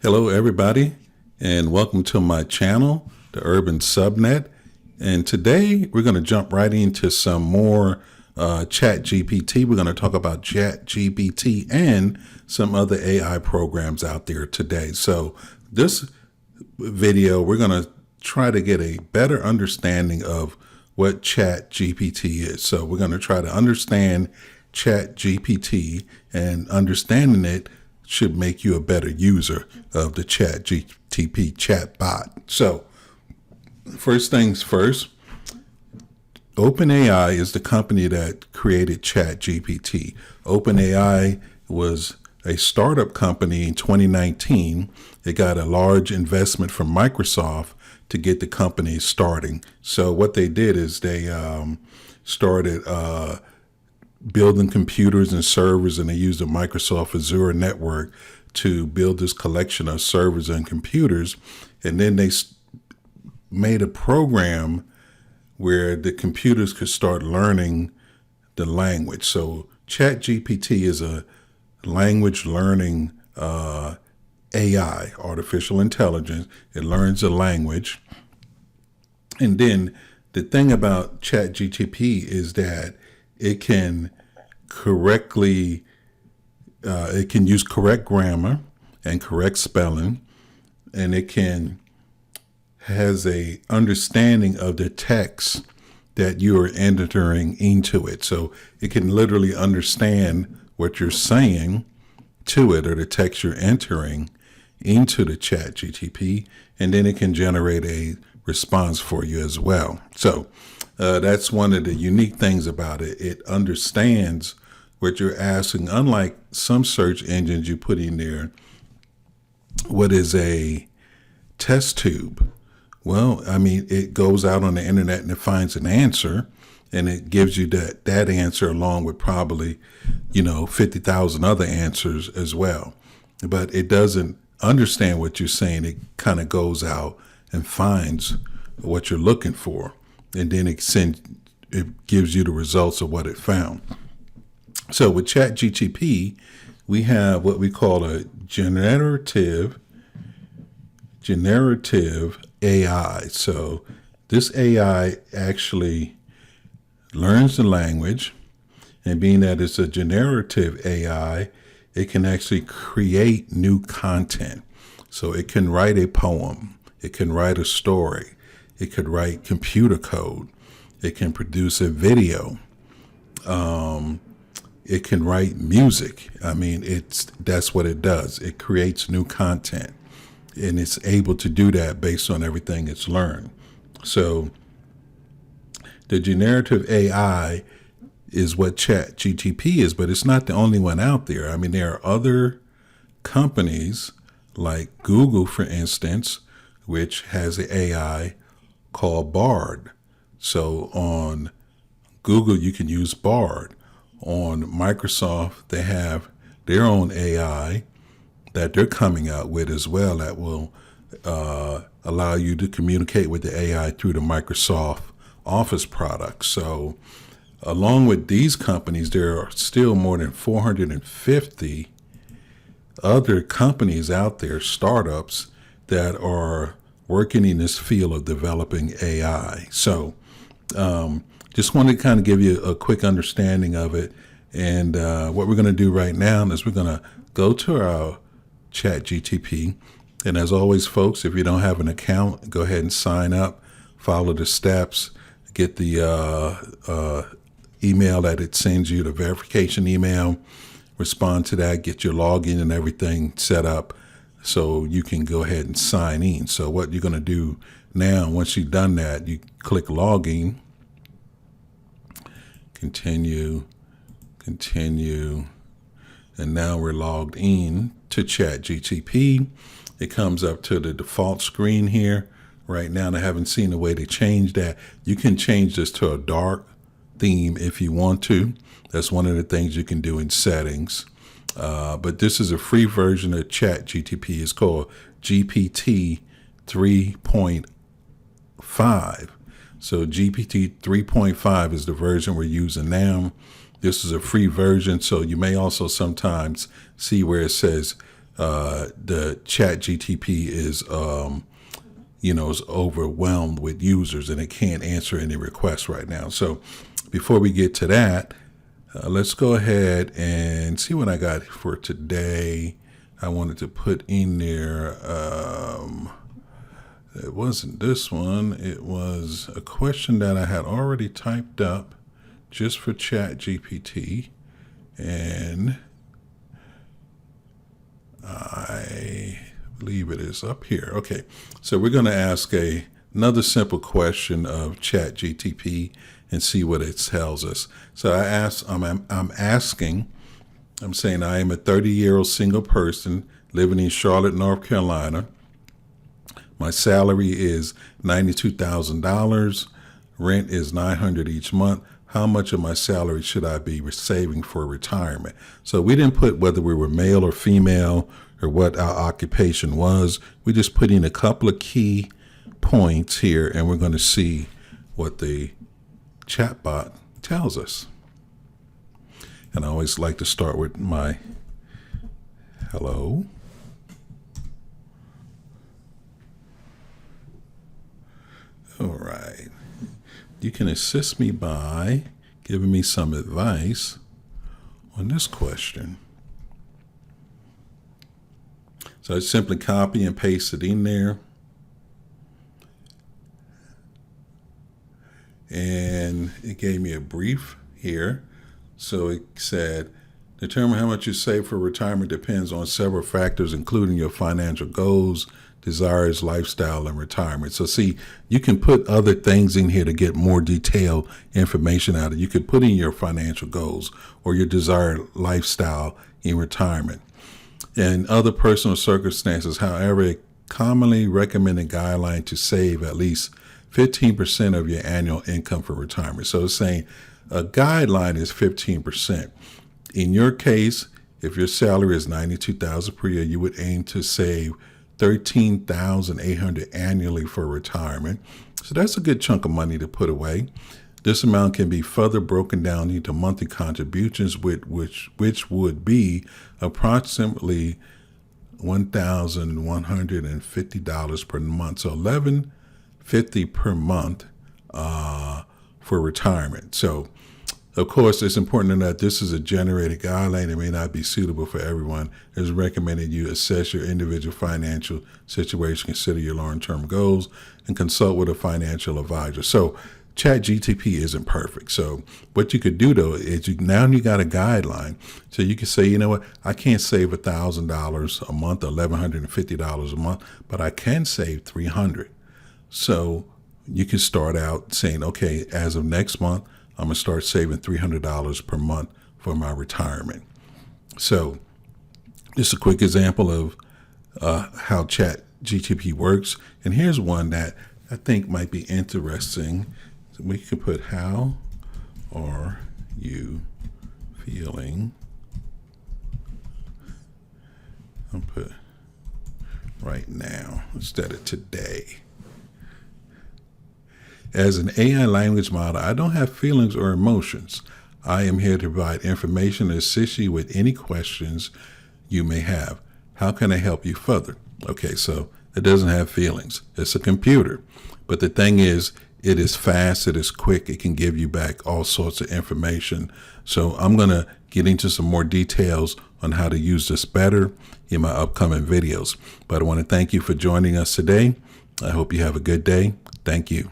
Hello, everybody, and welcome to my channel, the Urban Subnet. And today we're going to jump right into some more ChatGPT. We're going to talk about ChatGPT and some other AI programs out there today. So this video, we're going to try to get a better understanding of what ChatGPT is. So we're going to try to understand ChatGPT, and understanding it should make you a better user of the ChatGPT chatbot. So first things first, OpenAI is the company that created ChatGPT. OpenAI was a startup company in 2019. It got a large investment from Microsoft to get the company starting. So what they did is they started building computers and servers, and they used the Microsoft Azure network to build this collection of servers and computers. And then they made a program where the computers could start learning the language. So ChatGPT is a language learning AI, artificial intelligence. It learns a language. And then the thing about ChatGPT is that it can it can use correct grammar and correct spelling, and it has a understanding of the text that you are entering into it. So it can literally understand what you're saying to it, or the text you're entering into the ChatGPT, and then it can generate a response for you as well. So that's one of the unique things about it. It understands what you're asking. Unlike some search engines you put in there, what is a test tube? Well, I mean, it goes out on the internet and it finds an answer, and it gives you that answer along with probably, 50,000 other answers as well. But it doesn't understand what you're saying. It kind of goes out and finds what you're looking for, and then it gives you the results of what it found. So with ChatGPT, we have what we call a generative AI. So this AI actually learns the language, and being that it's a generative AI, it can actually create new content. So it can write a poem, it can write a story, it could write computer code, it can produce a video, it can write music. I mean, that's what it does. It creates new content, and it's able to do that based on everything it's learned. So the generative AI is what ChatGPT is, but it's not the only one out there. I mean, there are other companies like Google, for instance, which has an AI called Bard. So on Google, you can use Bard. On Microsoft, they have their own AI that they're coming out with as well that will allow you to communicate with the AI through the Microsoft Office products. So along with these companies, there are still more than 450 other companies out there, startups, that are working in this field of developing AI. So just wanted to kind of give you a quick understanding of it. And what we're going to do right now is we're going to go to our ChatGPT. And as always, folks, if you don't have an account, go ahead and sign up, follow the steps, get the email that it sends you, the verification email, respond to that, get your login and everything set up so you can go ahead and sign in. So what you're going to do now, once you've done that, you click login, continue, and now we're logged in to ChatGPT. It comes up to the default screen here. Right now, I haven't seen a way to change that. You can change this to a dark theme if you want to. That's one of the things you can do in settings. But this is a free version of ChatGPT. It's called GPT 3.5. So GPT 3.5 is the version we're using now. This is a free version, so you may also sometimes see where it says the ChatGPT is overwhelmed with users and it can't answer any requests right now. So before we get to that, let's go ahead and see what I got for today. I wanted to put in there, it wasn't this one. It was a question that I had already typed up just for ChatGPT. And I believe it is up here. Okay, so we're going to ask another simple question of ChatGPT and see what it tells us. So I'm saying I am a 30-year-old single person living in Charlotte, North Carolina. My salary is $92,000. Rent is $900 each month. How much of my salary should I be saving for retirement? So we didn't put whether we were male or female or what our occupation was. We just put in a couple of key points here, and we're going to see what the chatbot tells us. And I always like to start with my hello. All right. You can assist me by giving me some advice on this question. So I simply copy and paste it in there. And it gave me a brief here. So it said, determine how much you save for retirement depends on several factors, including your financial goals, desires, lifestyle, and retirement. So see, you can put other things in here to get more detailed information out of it. You could put in your financial goals or your desired lifestyle in retirement. And other personal circumstances, however, a commonly recommended guideline to save at least 15% of your annual income for retirement. So it's saying a guideline is 15%. In your case, if your salary is $92,000 per year, you would aim to save $13,800 annually for retirement. So that's a good chunk of money to put away. This amount can be further broken down into monthly contributions, which would be approximately $1,150 per month. So $1,150 per month for retirement. So, of course, it's important to note this is a generated guideline. It may not be suitable for everyone. It's recommended you assess your individual financial situation, consider your long-term goals, and consult with a financial advisor. So ChatGPT isn't perfect. So what you could do, though, is now you got a guideline. So you can say, you know what, I can't save $1,000 a month, $1,150 a month, but I can save $300. So you can start out saying, okay, as of next month, I'm going to start saving $300 per month for my retirement. So just a quick example of how ChatGPT works. And here's one that I think might be interesting. So we can put, how are you feeling? I'll put right now instead of today. As an AI language model, I don't have feelings or emotions. I am here to provide information and assist you with any questions you may have. How can I help you further? Okay, so it doesn't have feelings. It's a computer. But the thing is, it is fast, it is quick, it can give you back all sorts of information. So I'm going to get into some more details on how to use this better in my upcoming videos. But I want to thank you for joining us today. I hope you have a good day. Thank you.